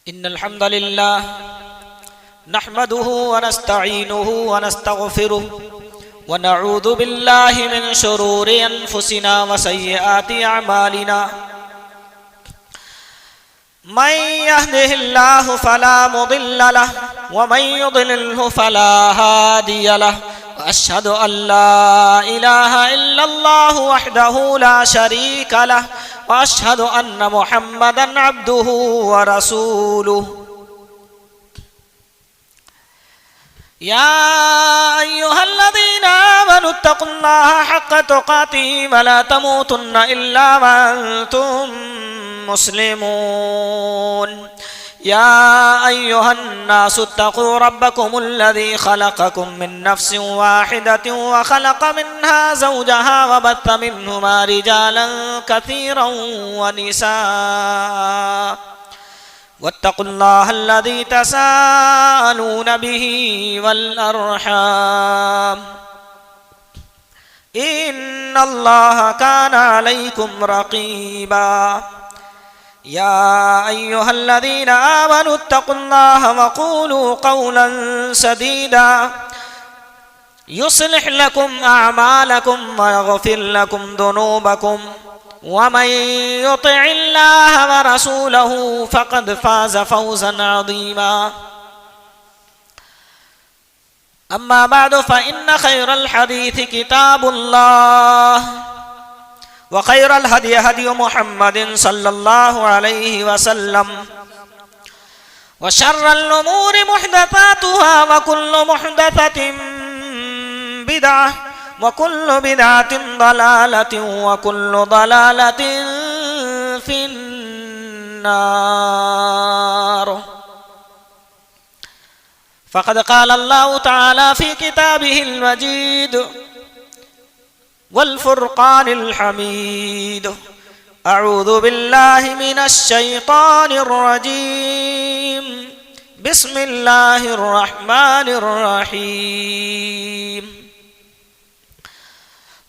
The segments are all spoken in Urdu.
إن الحمد لله نحمده ونستعينه ونستغفره ونعوذ بالله من شرور أنفسنا وسيئات أعمالنا من يهده الله فلا مضل له ومن يضلله فلا هادي له وأشهد أن لا إله إلا الله وحده لا شريك له وأشهد أن محمدًا عبده ورسوله يا أيها الذين آمنوا اتقوا الله حق تقاته ولا تموتن إلا وأنتم مسلمون يا أيها الناس اتقوا ربكم الذي خلقكم من نفس واحدة وخلق منها زوجها وبث منهما رجالا كثيرا ونساء واتقوا الله الذي تساءلون به والأرحام إن الله كان عليكم رقيبا يا أيها الذين آمنوا اتقوا الله وقولوا قولا سديدا يصلح لكم أعمالكم ويغفر لكم ذنوبكم ومن يطع الله ورسوله فقد فاز فوزا عظيما أما بعد فإن خير الحديث كتاب الله وخير الهدي هدي محمد صلى الله عليه وسلم وشر الأمور محدثاتها وكل محدثة بدعة وكل بدعة ضلالة وكل ضلالة في النار فقد قال الله تعالى في كتابه المجيد والفرقان الحميد أعوذ بالله من الشيطان الرجيم بسم الله الرحمن الرحيم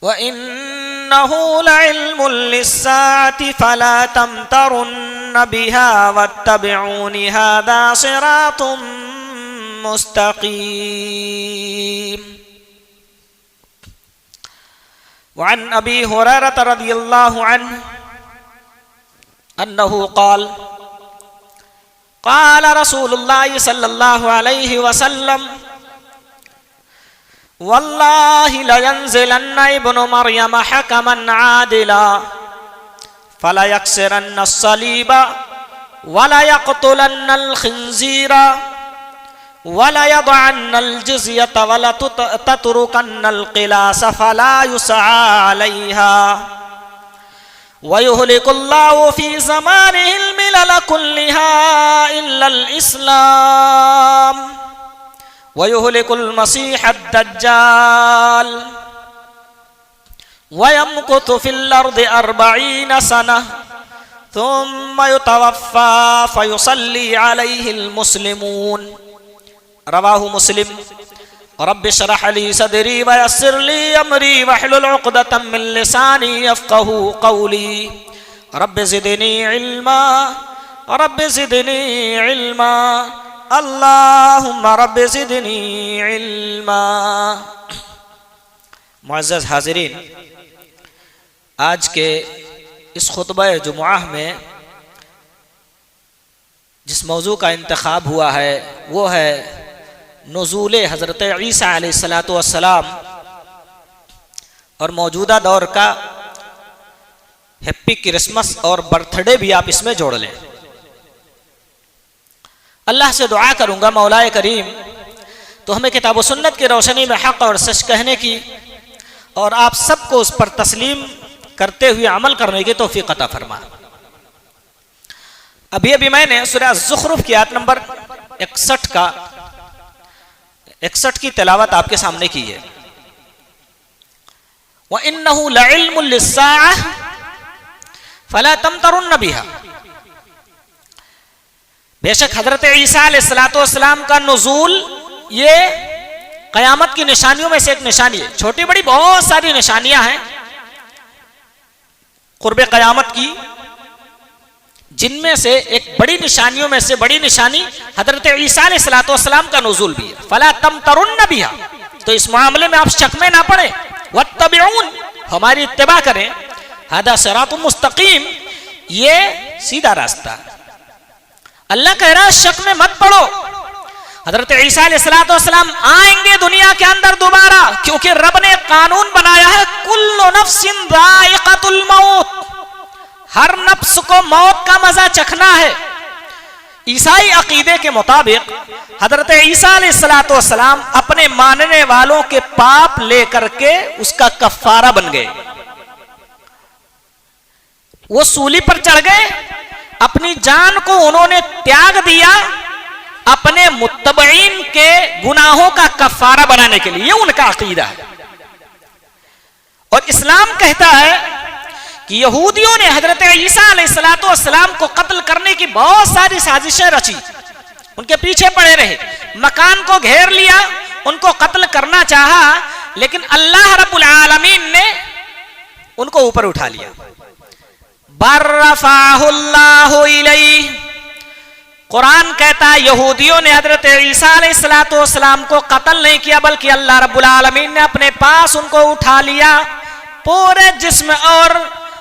وإنه لعلم للساعة فلا تمترن بها واتبعون هذا صراط مستقيم وعن أبي هريرة رضي الله عنه أنه قال قال رسول الله صلى الله عليه وسلم والله لينزلن ابن مريم حكما عادلا فلا يكسرن الصليب ولا يقتلن الخنزير ولا يضعن الجزية ولا تتركن القلاس فلا يسعى عليها ويهلك الله في زمانه الملل كلها إلا الإسلام ويهلك المسيح الدجال ويمكث في الأرض 40 سنة ثم يتوفى فيصلي عليه المسلمون رواه مسلم رب اشرح لي صدري ويسر لي أمري واحلل عقدة من لساني يفقهوا قولي رب زدني علما رب زدني علما اللهم رب زدنی علما۔ معزز حاضرین، آج کے اس خطبہ جمعہ میں جس موضوع کا انتخاب ہوا ہے وہ ہے نزول حضرت عیسیٰ علیہ السلام اور موجودہ دور کا ہیپی کرسمس اور برتھ ڈے بھی آپ اس میں جوڑ لیں۔ اللہ سے دعا کروں گا مولا کریم تو ہمیں کتاب و سنت کی روشنی میں حق اور سچ کہنے کی اور آپ سب کو اس پر تسلیم کرتے ہوئے عمل کرنے کی توفیق عطا فرما۔ ابھی میں نے سورہ الزخرف کی آیت نمبر 61 کی تلاوت آپ کے سامنے کی ہے۔ وَإِنَّهُ لَعِلْمٌ لِلسَّاعَةِ فَلَا تَمْتَرُنَّ بِهَا۔ بے شک حضرت عیسیٰ علیہ السلام کا نزول یہ قیامت کی نشانیوں میں سے ایک نشانی ہے۔ چھوٹی بڑی بہت ساری نشانیاں ہیں قرب قیامت کی جن میں سے ایک بڑی نشانیوں میں سے بڑی نشانی حضرت عیسیٰ علیہ الصلوۃ والسلام کا نزول بھی ہے. فلا تمترن بها، تو اس معاملے میں آپ شک میں نہ پڑیں. واتبعون، ہماری اتباع کریں. ھذا صراط مستقیم، یہ سیدھا راستہ. اللہ کہہ رہا ہے شک میں مت پڑو. حضرت عیسیٰ علیہ الصلوۃ والسلام آئیں گے دنیا کے اندر دوبارہ، کیونکہ رب نے قانون بنایا ہے کل نفس ذائقۃ الموت، ہر نفس کو موت کا مزہ چکھنا ہے. عیسائی عقیدے کے مطابق حضرت عیسیٰ علیہ الصلوۃ والسلام اپنے ماننے والوں کے پاپ لے کر کے اس کا کفارہ بن گئے. وہ سولی پر چڑھ گئے، اپنی جان کو انہوں نے تیاگ دیا اپنے متبعین کے گناہوں کا کفارہ بنانے کے لیے. یہ ان کا عقیدہ ہے. اور اسلام کہتا ہے کہ یہودیوں نے حضرت عیسیٰ علیہ الصلوۃ والسلام کو قتل کرنے کی بہت ساری سازشیں رچی، ان کے پیچھے پڑے رہے، مکان کو گھیر لیا، ان کو قتل کرنا چاہا، لیکن اللہ رب العالمین نے ان کو اوپر اٹھا لیا. برفعہ اللہ الیہ، قرآن کہتا ہے یہودیوں نے حضرت عیسیٰ علیہ الصلوۃ والسلام کو قتل نہیں کیا، بلکہ اللہ رب العالمین نے اپنے پاس ان کو اٹھا لیا. پورے جسم اور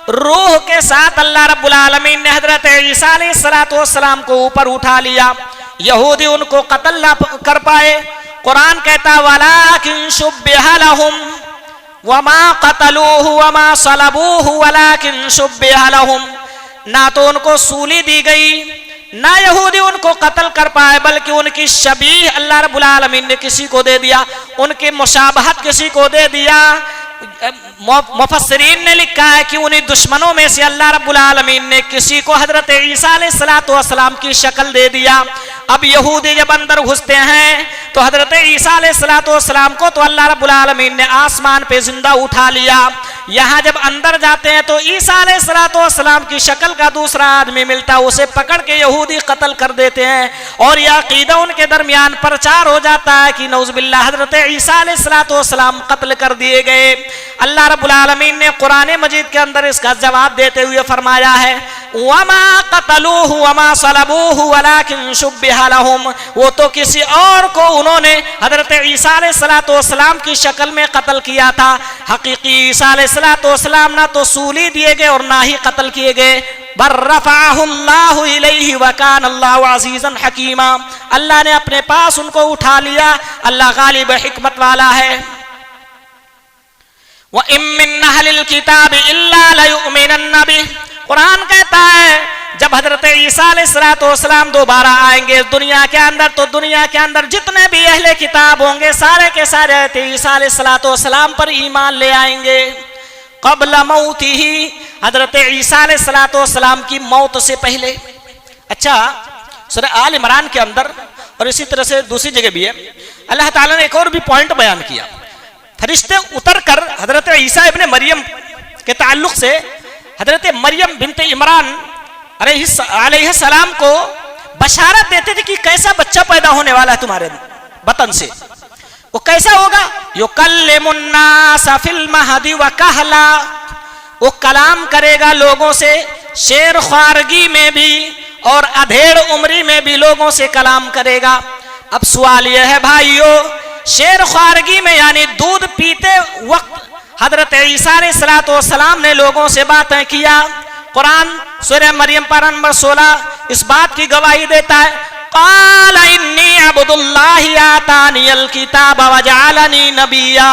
روح کے ساتھ اللہ رب العالمین نے حضرت عیسیٰ علیہ الصلوۃ والسلام کو اوپر اٹھا لیا. یہودی ان کو قتل نہ کر پائے. قرآن کہتا وَلَٰكِن شُبِّهَ لَهُمْ وَمَا قَتَلُوهُ وَمَا صَلَبُوهُ وَلَٰكِن شُبِّهَ لَهُمْ، نہ تو ان کو سولی دی گئی، نہ یہودی ان کو قتل کر پائے، بلکہ ان کی شبیہ اللہ رب العالمین نے کسی کو دے دیا، ان کی مشابہت کسی کو دے دیا. مفسرین نے لکھا ہے کہ انہی دشمنوں میں سے اللہ رب العالمین نے کسی کو حضرت عیسیٰ علیہ الصلوۃ والسلام کی شکل دے دیا. اب یہودی جب اندر گھستے ہیں تو حضرت عیسیٰ علیہ الصلوۃ والسلام کو تو اللہ رب العالمین نے آسمان پہ زندہ اٹھا لیا. یہاں جب اندر جاتے ہیں تو عیسیٰ علیہ الصلوۃ والسلام کی شکل کا دوسرا آدمی ملتا، اسے پکڑ کے یہودی قتل کر دیتے ہیں، اور یہ عقیدہ ان کے درمیان پرچار ہو جاتا ہے کہ نعوذ باللہ حضرت عیسیٰ علیہ الصلوۃ والسلام قتل کر دیے گئے. اللہ رب العالمین نے قرآن مجید کے اندر اس کا جواب دیتے ہوئے فرمایا ہے وَمَا قَتَلُوهُ وَمَا صَلَبُوهُ وَلَٰكِن شُبِّهَ لَهُمْ، وہ تو کسی اور کو انہوں نے حضرت عیسیٰ علیہ الصلوۃ والسلام کی شکل میں قتل کیا تھا. حقیقی عیسیٰ علیہ الصلوۃ والسلام نہ تو سولی دیے گئے اور نہ ہی قتل کیے گئے. بل رفعہ اللہ الیہ وکان اللہ عزیزا حکیما، اللہ نے اپنے پاس ان کو اٹھا لیا. اللہ غالب حکمت والا ہے. وَإِن مِّنْ أَهْلِ الْكِتَابِ إِلَّا لَيُؤْمِنَنَّ بِهِ، قرآن کہتا ہے جب حضرت عیسیٰ علیہ الصلوۃ والسلام دوبارہ آئیں گے دنیا کے اندر تو دنیا کے اندر جتنے بھی اہل کتاب ہوں گے سارے کے سارے عیسیٰ علیہ الصلوۃ والسلام پر ایمان لے آئیں گے. قبل موتہ، حضرت عیسیٰ علیہ الصلوۃ والسلام کی موت سے پہلے. اچھا، سورہ آل عمران کے اندر اور اسی طرح سے دوسری جگہ بھی ہے، اللہ تعالیٰ نے ایک اور بھی پوائنٹ بیان کیا. فرشتے اتر کر حضرت عیسیٰ ابن مریم کے تعلق سے حضرت مریم بنت عمران علیہ السلام کو بشارت دیتے تھے کہ کیسا بچہ پیدا ہونے والا ہے تمہارے بطن سے. وہ کیسا ہوگا؟ یکلم الناس فی المہد وکہلا، وہ کلام کرے گا لوگوں سے شیر خوارگی میں بھی اور ادھیڑ عمری میں بھی لوگوں سے کلام کرے گا. اب سوال یہ ہے بھائیو، شیر خوارگی میں یعنی دودھ پیتے وقت حضرت عیسیٰ علیہ الصلوۃ والسلام نے لوگوں سے باتیں کیا. قرآن سورہ مریم پارہ نمبر 16 اس بات کی گواہی دیتا ہے قال انی عبد اللہ آتانی الکتاب وجعلنی نبیا.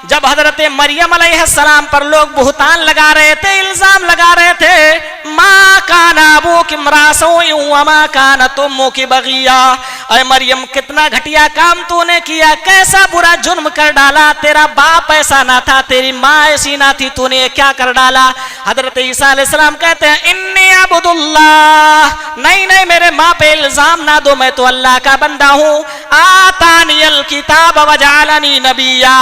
جب حضرت مریم علیہ السلام پر لوگ بہتان لگا رہے تھے، الزام لگا رہے تھے ما کان ابوک امرأ سوء وما کانت امک بغیا، اے مریم کتنا گھٹیا کام تو نے کیا، کیسا برا جرم کر ڈالا، تیرا باپ ایسا نہ تھا، تیری ماں ایسی نہ تھی، تو نے کیا کر ڈالا. حضرت عیسیٰ علیہ السلام کہتے ہیں انی عبد اللہ، نہیں نہیں میرے ماں پہ الزام نہ دو، میں تو اللہ کا بندہ ہوں. آتانی الکتاب وجعلنی نبیا،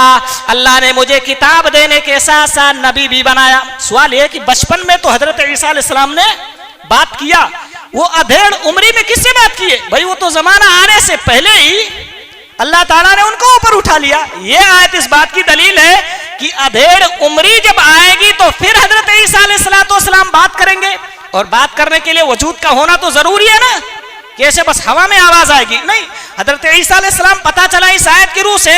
اللہ نے مجھے کتاب دینے کے ساتھ ساتھ نبی بھی بنایا. سوال یہ کہ بچپن میں تو حضرت عیسیٰ علیہ السلام نے بات کیا، وہ ادھیڑ عمری میں کس سے بات کی ہے؟ بھائی وہ تو زمانہ آنے سے پہلے ہی اللہ تعالیٰ نے ان کو اوپر اٹھا لیا. یہ آیت اس بات کی دلیل ہے کہ ادھیڑ عمری جب آئے گی تو پھر حضرت عیسیٰ علیہ السلام بات کریں گے. اور بات کرنے کے لیے وجود کا ہونا تو ضروری ہے نا کہ ایسے بس ہوا میں آواز آئے گی نہیں. حضرت عیسیٰ علیہ السلام پتا چلا اس آیت کی روح سے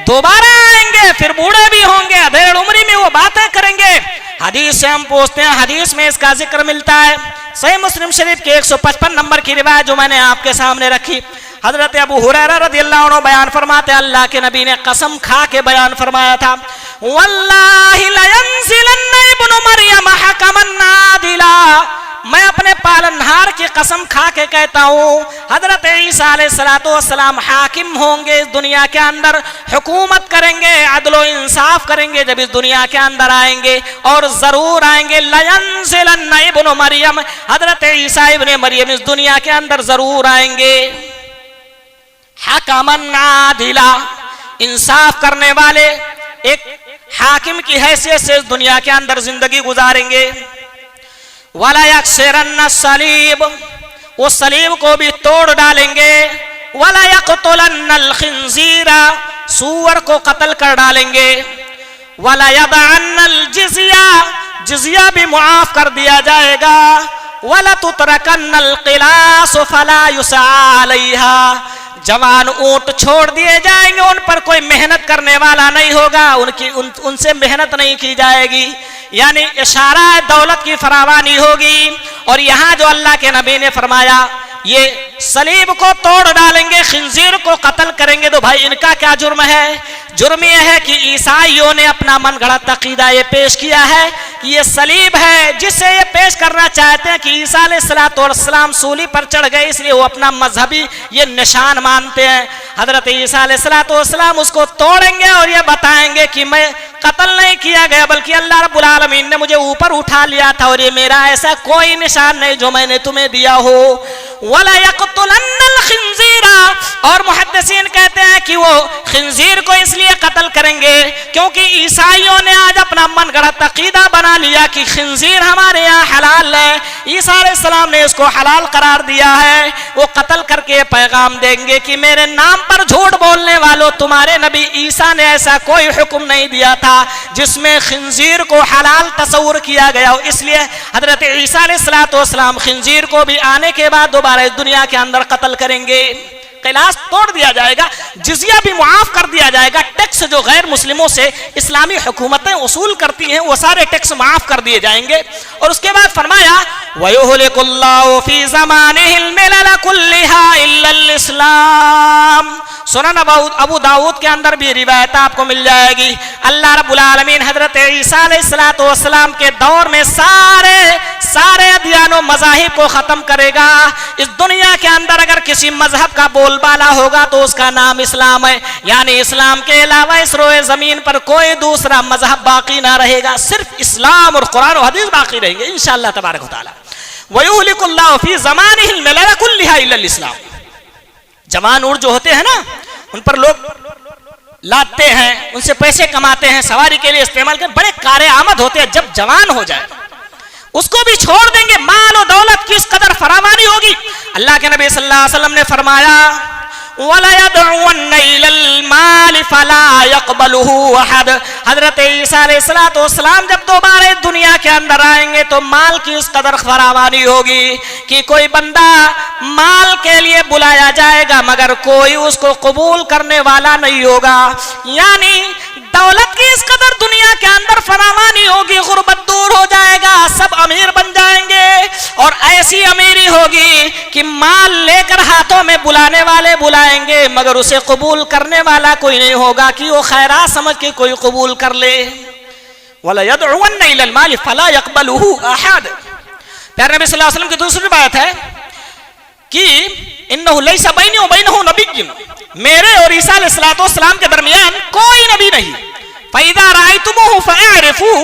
دوبارہ آئیں گے, پھر بوڑھے بھی ہوں گے, ادھیڑ عمری میں وہ باتیں کریں گے. حدیث سے ہم پوچھتے ہیں, حدیث میں اس کا ذکر ملتا ہے. صحیح مسلم شریف کے 155 نمبر کی روایت جو میں نے آپ کے سامنے رکھی, حضرت ابو ہریرہ رضی اللہ عنہ بیان فرماتے ہیں, اللہ کے نبی نے قسم کھا کے بیان فرمایا تھا, واللہ لینزلن ابن مریم حکما عادلا, میں اپنے پالنہار کی قسم کھا کے کہتا ہوں حضرت عیسیٰ علیہ السلام حاکم ہوں گے اس دنیا کے اندر, حکومت کریں گے, عدل و انصاف کریں گے جب اس دنیا کے اندر آئیں گے, اور ضرور آئیں گے. لینزلن ابن مریم, حضرت عیسیٰ ابن مریم اس دنیا کے اندر ضرور آئیں گے. حکما عادلا, انصاف کرنے والے, ایک حاکم کی حیثیت سے اس دنیا کے اندر زندگی گزاریں گے. وَلَا يَكْسِرَنَّ الصَّلِيبَ, وہ صلیب کو بھی توڑ ڈالیں گے. وَلَا يَقْتُلَنَّ الْخِنْزِيرَ, سور کو قتل کر ڈالیں گے. وَلَا يَضَعَنَّ الْجِزْيَةَ, جزیہ بھی معاف کر دیا جائے گا. وَلَا تُتْرَكَنَّ الْقِلَاسُ فَلَا يُسْعَى عَلَيْهَا, جوان اونٹ چھوڑ دیے جائیں گے, ان پر کوئی محنت کرنے والا نہیں ہوگا, ان سے محنت نہیں کی جائے گی. یعنی اشارہ دولت کی فراوانی ہوگی. اور یہاں جو اللہ کے نبی نے فرمایا یہ صلیب کو توڑ ڈالیں گے, خنزیر کو قتل کریں گے, تو بھائی ان کا کیا جرم ہے؟ جرم یہ ہے کہ عیسائیوں نے اپنا من گھڑت عقیدہ یہ پیش کیا ہے کہ یہ صلیب ہے, جس سے یہ پیش کرنا چاہتے ہیں کہ عیسیٰ علیہ السلام سولی پر چڑھ گئے, اس لیے وہ اپنا مذہبی یہ نشان مانتے ہیں. حضرت عیسیٰ علیہ السلام اس کو توڑیں گے اور یہ بتائیں گے کہ میں قتل نہیں کیا گیا, بلکہ اللہ رب العالمین نے مجھے اوپر اٹھا لیا تھا, اور یہ میرا ایسا کوئی نشان نہیں جو میں نے تمہیں دیا ہو. وَلَا يَقْتُلَنَّ الْخِنْزِيرَ, اور محدثین کہتے ہیں کہ وہ خنزیر کو اس لیے قتل کریں گے کیونکہ عیسائیوں نے آج اپنا من گڑھت عقیدہ بنا لیا کہ خنزیر ہمارے یہاں حلال ہے. عیسیٰ علیہ السلام نے اس کو حلال قرار دیا ہے. وہ قتل کر کے پیغام دیں گے کہ میرے نام پر جھوٹ بولنے والوں, تمہارے نبی عیسیٰ نے ایسا کوئی حکم نہیں دیا تھا جس میں خنزیر کو حلال تصور کیا گیا ہو. اس لیے حضرت عیسیٰ علیہ السلام خنزیر کو بھی آنے کے بعد دوبارہ اس دنیا کے اندر قتل کریں گے. قلاس توڑ دیا جائے گا, جزیہ بھی معاف کر دیا جائے گا. ٹیکس جو غیر مسلموں سے اسلامی حکومتیں وصول کرتی ہیں وہ سارے ٹیکس معاف کر دیے جائیں گے. اور اس کے بعد فرمایا وَيُهْلِكُ اللَّهُ فِي زَمَانِهِ الْمِلَلَ كُلِّهَا إِلَّا الْإِسْلَامَ. سنن ابو داؤد کے اندر بھی روایت آپ کو مل جائے گی. اللہ رب العالمین حضرت عیسیٰ علیہ السلام کے دور میں سارے ادیان و مذاہب کو ختم کرے گا. اس دنیا کے اندر اگر کسی مذہب کا بول بالا ہوگا تو اس کا نام اسلام ہے. یعنی اسلام کے علاوہ اس روئے زمین پر کوئی دوسرا مذہب باقی نہ رہے گا, صرف اسلام اور قرآن و حدیث باقی رہیں گے انشاءاللہ تبارک و تعالی. وَيُهْلِكُ اللَّهُ فِي زَمَانِهِ الْمِلَلَ كُلِّهَا إِلَّا الْإِسْلَامَ. جوان اونٹ جو ہوتے ہیں نا, ان پر لوگ لاتے ہیں, ان سے پیسے کماتے ہیں, سواری کے لیے استعمال کرتے, بڑے کار آمد ہوتے ہیں. جب جوان ہو جائے اس کو بھی چھوڑ دیں گے. مال و دولت کی اس قدر فراوانی ہوگی. اللہ کے نبی صلی اللہ علیہ وسلم نے فرمایا وَلَا يَدْعُوَنَّ إِلَى الْمَالِ فَلَا يَقْبَلُهُ أَحَدٌ. حضرت عیسیٰ علیہ السلام جب دوبارہ دنیا کے اندر آئیں گے تو مال کی اس قدر فراوانی ہوگی کہ کوئی بندہ مال کے لیے بلایا جائے گا مگر کوئی اس کو قبول کرنے والا نہیں ہوگا. یعنی دولت کی اس قدر دنیا کے اندر فراوانی ہوگی, غربت دور ہو جائے گا, سب امیر بن جائیں گے. اور ایسی امیری ہوگی کہ مال لے کر ہاتھوں میں بلانے والے بلائیں گے مگر اسے قبول کرنے والا کوئی نہیں ہوگا کہ وہ خیرات سمجھ کے کوئی قبول کر لے. وَلَا يَدْعُوَنَّ إِلَى الْمَالِ فَلَا يَقْبَلُهُ أَحَدٌ. پیارے نبی صلی اللہ علیہ وسلم کی دوسری بات ہے کہ إِنَّهُ لَيْسَ بَيْنِي وَبَيْنَهُ نَبِيٌّ. میرے اور عیسیٰ علیہ السلام کے درمیان کوئی نبی نہیں. فَإِذَا رَأَيْتُمُوهُ فَأَعْرِفُوهُ.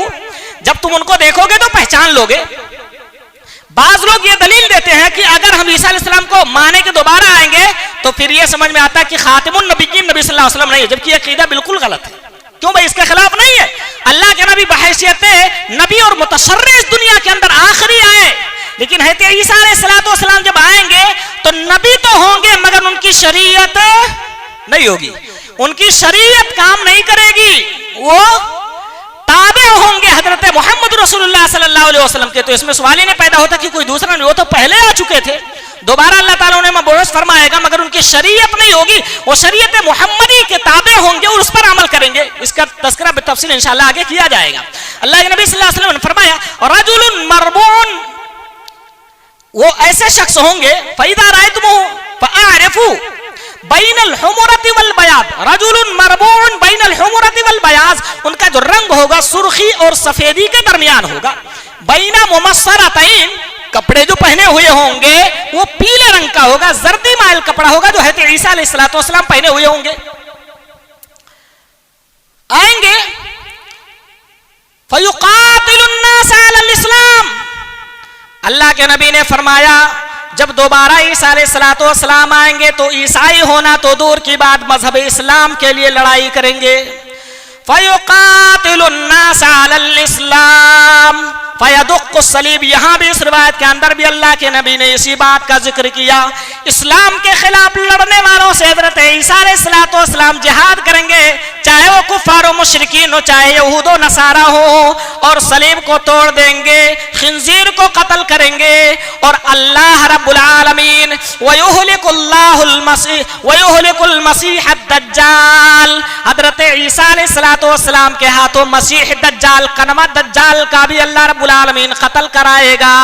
جب تم ان کو دیکھو گے تو پہچان لوگے. بعض لوگ یہ دلیل دیتے ہیں کہ اگر ہم عیسیٰ علیہ السلام کو مانے کے دوبارہ آئیں گے تو پھر یہ سمجھ میں آتا ہے کہ خاتم النبیین نبی صلی اللہ علیہ وسلم نہیں ہے, جبکہ یہ عقیدہ بالکل غلط ہے. کیوں بھائی, اس کے خلاف نہیں ہے. اللہ کے نبی بحیثیت نبی اور متشرع اس دنیا کے اندر آخری آئے, لیکن حضرت عیسیٰ علیہ السلام جب آئیں گے تو نبی تو ہوں گے مگر ان کی شریعت نہیں ہوگی, ان کی شریعت کام نہیں کرے گی. وہ تابع ہوں گے حضرت محمد رسول اللہ صلی اللہ علیہ وسلم کے، تو اس میں سوال ہی نہیں پیدا ہوتا کہ کوئی دوسرا نہیں، وہ تو پہلے آ چکے تھے، دوبارہ اللہ تعالیٰ انہیں مبعوث فرمائے گا، مگر ان کی شریعت نہیں ہوگی، وہ شریعت محمدی کے تابع ہوں گے اور اس پر عمل کریں گے۔ اس کا تذکرہ بالتفصیل انشاءاللہ آگے کیا جائے گا۔ اللہ کے نبی صلی اللہ علیہ وسلم نے فرمایا رجل مربون، وہ ایسے شخص ہوں گے فَإِذَا رَأَيْتُمُوهُ فَأَعْرِفُوا بین الحمرۃ والبیاض، رجل مربوع بین الحمرۃ والبیاض، ان کا جو رنگ ہوگا سرخی اور سفیدی کے درمیان ہوگا، بین ممصرتین، کپڑے جو پہنے ہوئے ہوں گے وہ پیلے رنگ کا ہوگا، زردی مائل کپڑا ہوگا جو حضرت عیسیٰ علیہ السلام پہنے ہوئے ہوں گے، آئیں گے فیقاتل الناس علی الاسلام، اللہ کے نبی نے فرمایا جب دوبارہ عیسیٰ علیہ السلام آئیں گے تو عیسائی ہونا تو دور کی بات، مذہب اسلام کے لیے لڑائی کریں گے۔ فَيُقَاتِلُ النَّاسَ عَلَى الْإِسْلَامِ فَيَدُقُّ الصَّلِيبِ، یہاں بھی اس روایت کے اندر بھی اللہ کے نبی نے اسی بات کا ذکر کیا، اسلام کے خلاف لڑنے والوں سے حضرت عیسیٰ علیہ السلام جہاد کریں گے، چاہے وہ کفار و مشرکین ہو، چاہے یہود و نصارہ ہو، اور صلیب کو توڑ دیں گے، خنزیر کو قتل کریں گے، اور اللہ رب العالمین وَيُهْلِكُ الْمَسِيحَ الدَّجَّالِ، حضرت عیسیٰ علیہ السلام کے ہاتھوں مسیح دجال، قنمہ دجال کا بھی اللہ رب العالمین قتل کرائے گا،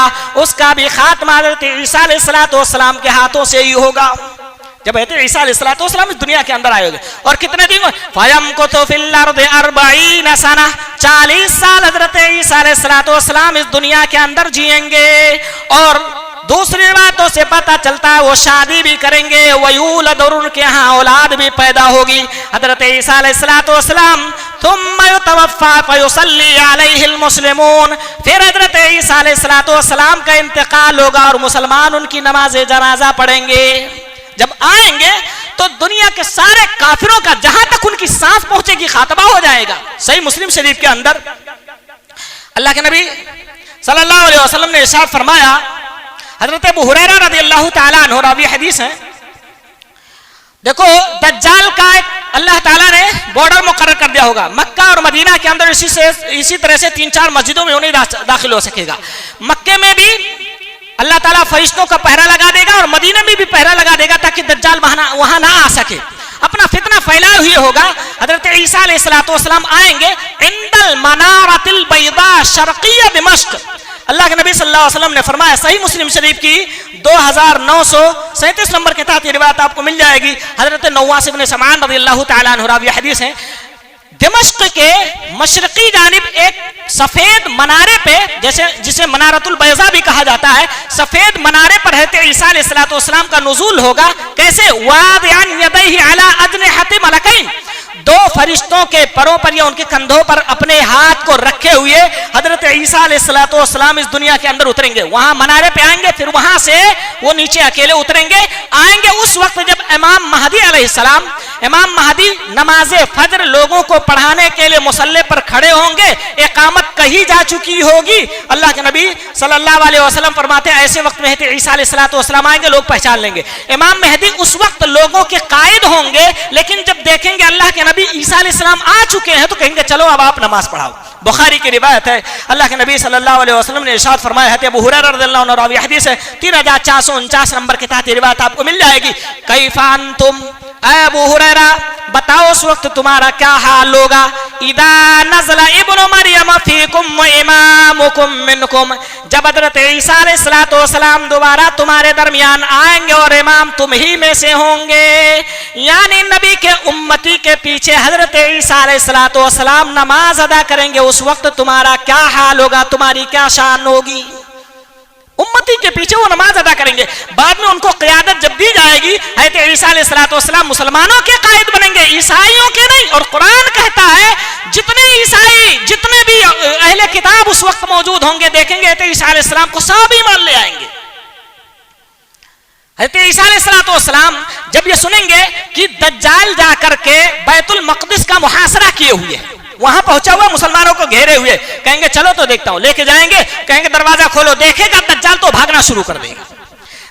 اس کا بھی خاتمہ حضرت عیسیٰ علیہ السلام کے ہاتھوں سے ہی ہوگا۔ جب حضرت عیسیٰ علیہ السلام اس دنیا کے اندر آئے گے، اور کتنے دن فَيَمْكُثُ فِي الْأَرْضِ 40 سَنَةً، 40 سال حضرت عیسیٰ علیہ السلام اس دنیا کے اندر جئیں گے، اور دوسری باتوں سے پتہ چلتا ہے وہ شادی بھی کریں گے، وَيُولَدُ، اور ان کے ہاں اولاد بھی پیدا ہوگی، حضرت عیسیٰ علیہ السلام ثم يتوفى فيصلي عليه المسلمون، پھر حضرت عیسیٰ علیہ السلام کا انتقال ہوگا اور مسلمان ان کی نماز جنازہ پڑھیں گے۔ جب آئیں گے تو دنیا کے سارے کافروں کا جہاں تک ان کی سانس پہنچے گی خاتمہ ہو جائے گا۔ صحیح مسلم شریف کے اندر اللہ کے نبی صلی اللہ علیہ وسلم نے ارشاد فرمایا، حضرت ابو ہریرہ رضی اللہ تعالیٰ عنہ راوی حدیث ہیں، دیکھو دجال کا ایک اللہ تعالیٰ نے بارڈر مقرر کر دیا ہوگا، مکہ اور مدینہ کے اندر اسی طرح سے 3-4 مسجدوں میں انہیں داخل ہو سکے گا، مکے میں بھی اللہ تعالیٰ فرشتوں کا پہرا لگا دے گا اور مدینہ میں بھی پہرا لگا دے گا تاکہ دجال وہاں نہ آ سکے، اپنا فتنہ پھیلائے ہوئے ہوگا۔ حضرت عیسیٰ علیہ السلام آئیں گے عند المنارۃ البیضاء شرقیہ دمشق، اللہ کے نبی صلی اللہ علیہ وسلم نے فرمایا، صحیح مسلم شریف کی 2937 نمبر کے تحت یہ روایت آپ کو مل جائے گی، حضرت نواس بن سمعان رضی اللہ تعالیٰ عنہ راوی حدیث ہیں، دمشق کے مشرقی جانب ایک سفید منارے پہ، جسے منارۃ البیضاء بھی کہا جاتا ہے، سفید منارے پر حضرت عیسیٰ علیہ السلام کا نزول ہوگا، کیسے؟ واضعا یدیہ علی اجنحۃ ملکین، 2 فرشتوں کے پروں پر یا ان کے کندھوں پر اپنے ہاتھ کو رکھے ہوئے حضرت عیسیٰ علیہ السلام اس دنیا کے اندر اتریں گے، وہاں منارے پہ آئیں گے، پھر وہاں سے وہ نیچے اکیلے اتریں گے، آئیں گے اس وقت جب امام مہدی علیہ السلام، امام مہدی نماز فجر لوگوں کو پڑھانے کے لیے مصلی پر کھڑے ہوں گے، اقامت کہی جا چکی ہوگی، اللہ کے نبی صلی اللہ علیہ وسلم فرماتے ہیں ایسے وقت میں عیسیٰ علیہ السلام آئیں گے، لوگ پہچان لیں گے، امام مہدی اس وقت لوگوں کے قائد ہوں گے، لیکن جب دیکھیں گے اللہ کے نبی عیسیٰ علیہ السلام آ چکے ہیں تو کہیں گے چلو اب آپ نماز پڑھاؤ۔ بخاری کی روایت ہے، اللہ کے نبی صلی اللہ علیہ وسلم نے ارشاد فرمایا ہے، ابو ہریرہ رضی اللہ عنہ راوی حدیث ہے، 3449 نمبر کے تحت یہ روایت آپ کو مل جائے گی، کیف انتم، اے ابو ہریرہ بتاؤ اس وقت تمہارا کیا حال ہوگا، اذا نزل ابن مریم فیکم و امامکم منکم، جب حضرت عیسیٰ علیہ السلام دوبارہ تمہارے درمیان آئیں گے اور امام تم ہی میں سے ہوں گے، یعنی نبی کے امتی کے پیچھے حضرت عیسیٰ علیہ السلام نماز ادا کریں گے، اس وقت تمہارا کیا حال ہوگا، تمہاری کیا شان ہوگی، امتی کے پیچھے وہ نماز ادا کریں گے، بعد میں ان کو قیادت جب دی جائے گی، حضرت عیسیٰ علیہ السلام مسلمانوں کے قائد بنیں گے، عیسائیوں کے نہیں، اور قرآن کہتا ہے جتنے عیسائی جتنے بھی اہل کتاب اس وقت موجود ہوں گے دیکھیں گے حضرت عیسیٰ علیہ السلام کو سب ایمان لے آئیں گے۔ حضرت عیسیٰ علیہ السلام جب یہ سنیں گے کہ دجال جا کر کے بیت المقدس کا محاصرہ کیے ہوئے، وہاں پہنچا ہوا مسلمانوں کو گھیرے ہوئے، کہیں گے چلو تو دیکھتا ہوں، لے کے جائیں گے، کہیں گے دروازہ کھولو، دیکھے گا دجال تو بھاگنا شروع کر دے گا،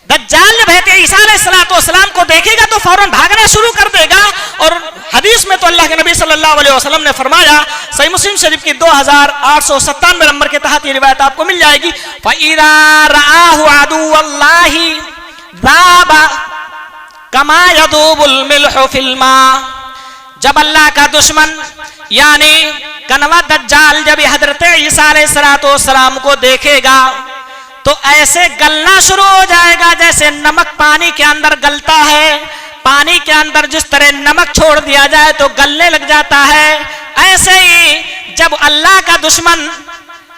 دجال جب حضرت عیسیٰ علیہ السلام کو دیکھے گا تو فوراً بھاگنا شروع کر دے گا. اور حدیث میں تو اللہ کے نبی صلی اللہ علیہ وسلم نے فرمایا, صحیح مسلم شریف کی 2897 نمبر کے تحت یہ روایت آپ کو مل جائے گی, فَإِذَا رَآهُ عَدُوَّ اللَّهِ ذَابَ كَمَا يَذُوبُ الْمِلْحُ فِي الْمَاءِ. جب اللہ کا دشمن یعنی کنوا دجال جب حضرت عیسیٰ علیہ السلام کو دیکھے گا تو ایسے گلنا شروع ہو جائے گا جیسے نمک پانی کے اندر گلتا ہے. پانی کے اندر جس طرح نمک چھوڑ دیا جائے تو گلنے لگ جاتا ہے, ایسے ہی جب اللہ کا دشمن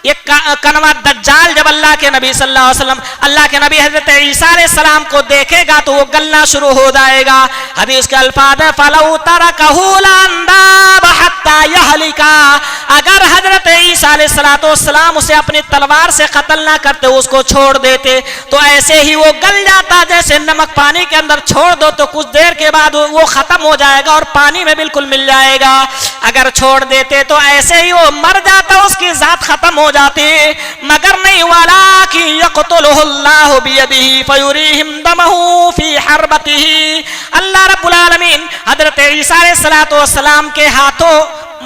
ایک کنوا دجال جب اللہ کے نبی صلی اللہ علیہ وسلم اللہ کے نبی حضرت عیسیٰ علیہ السلام کو دیکھے گا تو وہ گلنا شروع ہو جائے گا. حدیث کے الفاظ ہیں فَلَوْ تَرَكَهُ لَأَنْدَابَ حَتَّى يَهْلِكَ. اگر حضرت عیسیٰ علیہ السلام اسے اپنی تلوار سے قتل نہ کرتے, اس کو چھوڑ دیتے تو ایسے ہی وہ گل جاتا جیسے نمک پانی کے اندر چھوڑ دو تو کچھ دیر کے بعد وہ ختم ہو جائے گا اور پانی میں بالکل مل جائے گا. اگر چھوڑ دیتے تو ایسے ہی وہ مر جاتا, اس کی ذات ختم ہو جاتی, مگر نہیں وَلَٰكِن يَقْتُلُهُ اللَّهُ بِيَدِهِ فَيُرِيهِمْ دَمَهُ فِي حَرْبَتِهِ. اللہ رب العالمین حضرت عیسیٰ علیہ السلام کے ہاتھوں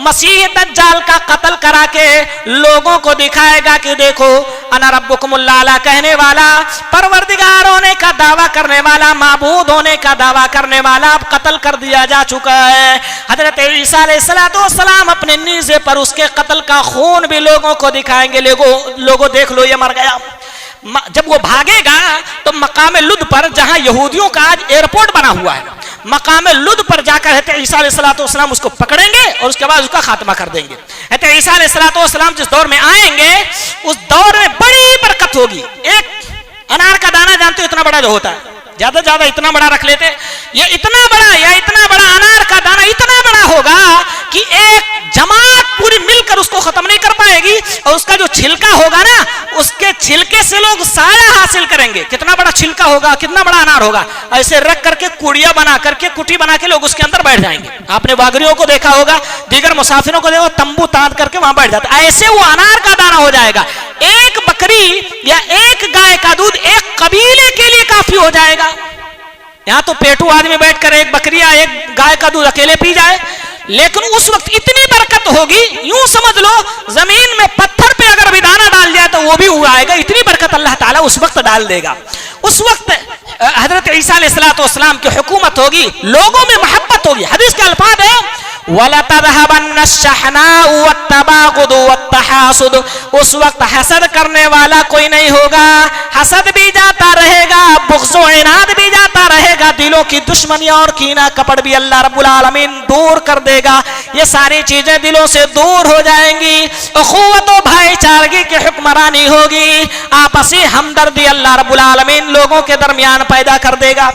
مسیح دجال کا قتل کرا کے لوگوں کو دکھائے گا کہ دیکھو انا ربکم الاعلی کہنے والا, پروردگار ہونے کا دعویٰ کرنے والا, معبود ہونے کا دعویٰ کرنے والا اب قتل کر دیا جا چکا ہے. حضرت عیسیٰ علیہ السلام اپنے نیزے پر اس کے قتل کا خون بھی لوگوں کو دکھائیں گے, لوگوں دیکھ لو یہ مر گیا. جب وہ بھاگے گا تو مقام لد پر, جہاں یہودیوں کا آج ایئرپورٹ بنا ہوا ہے, مقام لد پر جا کر حضرت عیسیٰ علیہ السلام اس کو پکڑیں گے اور اس کے بعد اس کا خاتمہ کر دیں گے. حضرت عیسیٰ علیہ السلام جس دور میں آئیں گے اس دور میں بڑی برکت ہوگی. ایک انار کا دانہ جانتے ہو اتنا بڑا جو ہوتا ہے, زیادہ سے زیادہ اتنا بڑا رکھ لیتے, یہ اتنا بڑا یا اتنا بڑا انار کا دانہ اتنا بڑا ہوگا کہ ایک جماعت پوری مل کر اس کو ختم نہیں کر پائے گی. اور اس کا جو چھلکا ہوگا نا, اس کے چھلکے سے لوگ سایہ حاصل کریں گے. کتنا بڑا چھلکا ہوگا, کتنا بڑا انار ہوگا, ایسے رکھ کر کے کوڑیاں بنا کر کے کٹی بنا کے لوگ اس کے اندر بیٹھ جائیں گے. آپ نے باغریوں کو دیکھا ہوگا, دیگر مسافروں کو دیکھو تمبو تاند کر کے وہاں بیٹھ جاتے, ایسے وہ انار کا دانہ ہو جائے گا. ایک بکری یا ایک گائے کا دودھ ایک قبیلے کے لیے کافی ہو جائے گا. یہاں تو پیٹو آدمی بیٹھ کر ایک بکری یا ایک گائے کا دودھ اکیلے پی جائے, لیکن اس وقت اتنی برکت ہوگی, یوں سمجھ لو زمین میں پتھر پہ اگر بھی دانہ ڈال جائے تو وہ بھی اگائے گا. اتنی برکت اللہ تعالیٰ اس وقت ڈال دے گا. اس وقت حضرت عیسیٰ علیہ السلام کی حکومت ہوگی, لوگوں میں محبت ہوگی. حدیث کے الفاظ ہے وَلَتَذْهَبَنَّ الشَّحْنَاءُ وَالتَّبَاغُضُ وَالتَّحَاسُدُ. اس وقت حسد کرنے والا کوئی نہیں ہوگا, حسد بھی جاتا رہے گا, بغض و عناد بھی جاتا رہے گا, دلوں کی دشمنیاں اور کینہ کپٹ بھی اللہ رب العالمین دور کر دے گا. یہ ساری چیزیں دلوں سے دور ہو جائیں گی. اخوت و بھائی چارگی کی حکمرانی ہوگی, آپسی ہمدردی اللہ رب العالمین لوگوں کے درمیان پیدا کر دے گا.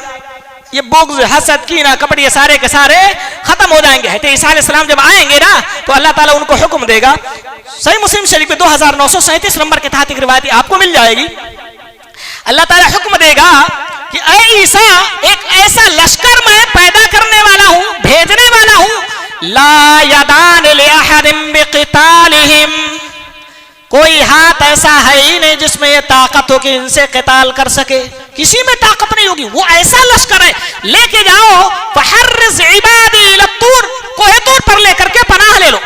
یہ بغض, حسد, کینہ کپٹ یہ سارے کے سارے ختم ہو جائیں گے. حضرت عیسیٰ علیہ السلام جب آئیں گے نا تو اللہ تعالیٰ ان کو حکم دے گا. صحیح مسلم شریف 2937 نمبر کے تحت ایک روایت آپ کو مل جائے گی. اللہ تعالیٰ حکم دے گا کہ اے عیسیٰ, ایک ایسا لشکر میں پیدا کرنے والا ہوں, بھیجنے والا ہوں, لا یدان لأحد بقتالہم. کوئی ہاتھ ایسا ہے ہی نہیں جس میں یہ طاقت ہو کہ ان سے قتال کر سکے, کسی میں طاقت نہیں ہوگی. وہ ایسا لشکر ہے, لے کے جاؤ فحرز عبادی الی الطور, کوہ طور پر لے کر کے پناہ لے لو,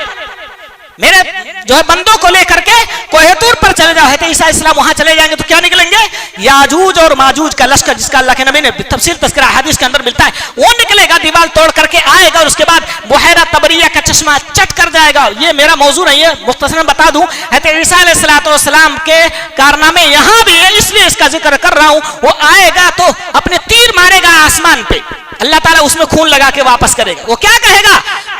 میرے جو ہے بندوں کو لے کر کے کوہ طور پر چلے جاؤ. حضرت عیسیٰ السلام وہاں چلے جائیں گے تو کیا نکلیں گے, یاجوج اور ماجوج کا لشکر, جس کا اللہ کے نبی نے تفصیل تذکرہ حدیث کے اندر ملتا ہے, وہ نکلے گا, دیوار توڑ کر کے آئے گا, اور اس کے بعد بحیرہ طبریہ کا چشمہ چٹ کر جائے گا. یہ میرا موضوع نہیں ہے, مختصراً بتا دوں, حضرت عیسیٰ علیہ السلام کے کارنامے یہاں بھی ہے, اس لیے اس کا ذکر کر رہا ہوں. وہ آئے گا تو اپنے تیر مارے گا آسمان پہ, اللہ تعالیٰ اس میں خون لگا کے واپس کرے گا. وہ کیا کہے گا,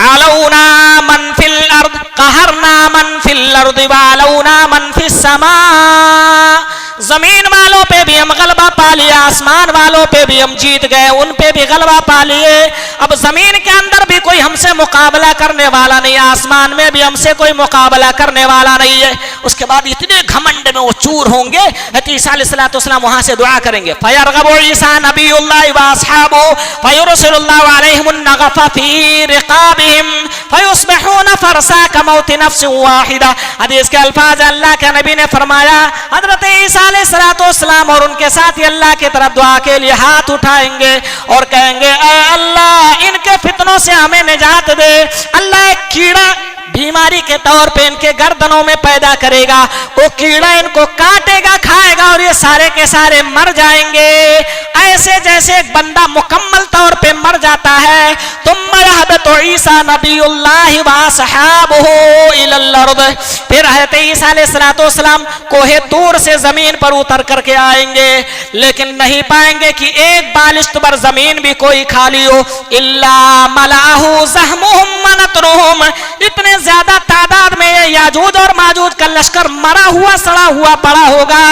علونا من فی الارض قہرنا من فی الارض وعلونا من فی السماء. زمین والوں پہ بھی ہم غلبہ پا لیا, آسمان والوں پہ بھی ہم جیت گئے, ان پہ بھی غلبہ پا لیے. اب زمین کے اندر بھی کوئی ہم سے مقابلہ کرنے والا نہیں, آسمان میں بھی ہم سے کوئی مقابلہ کرنے والا نہیں ہے. اس کے بعد اتنے گھمنڈ میں وہ چور ہوں گے. حضرت عیسیٰ علیہ السلام وہاں سے دعا کریں گے, فَيَرْغَبُ عِيسَىٰ نَبِيُّ اللَّهِ وَأَصْحَابُهُ فَيُرْسِلُ اللَّهُ عَلَيْهِمُ النَّغَفَ فِي رِقَابِهِمْ فیصبحون فرسا کموت نفس واحدہ. حدیث کے الفاظ اللہ کے نبی نے فرمایا حضرت عیسیٰ علیہ السلام اور ان کے ساتھی اللہ کی طرف دعا کے لیے ہاتھ اٹھائیں گے اور کہیں گے اے اللہ ان کے فتنوں سے ہمیں نجات دے. اللہ ایک کیڑا بیماری کے طور پہ ان کے گردنوں میں پیدا کرے گا, وہ کیڑا ان کو کاٹے گا, کھائے گا اور یہ سارے کے سارے مر جائیں گے. ایسے جیسے ایک بندہ مکمل طور پہ مر جاتا ہے. ثم يهبط عیسیٰ نبی اللہ واصحابہ الی الارض. پھر حضرت عیسیٰ علیہ السلام کوہ طور سے زمین پر اتر کر کے آئیں گے, لیکن نہیں پائیں گے کہ ایک بالشت بر زمین بھی کوئی خالی ہو. الا ملأہ زحمہم ونترہم. اتنے زیادہ تعداد میں یاجوج اور ماجوج کا لشکر مرا ہوا سڑا ہوا پڑا ہوگا,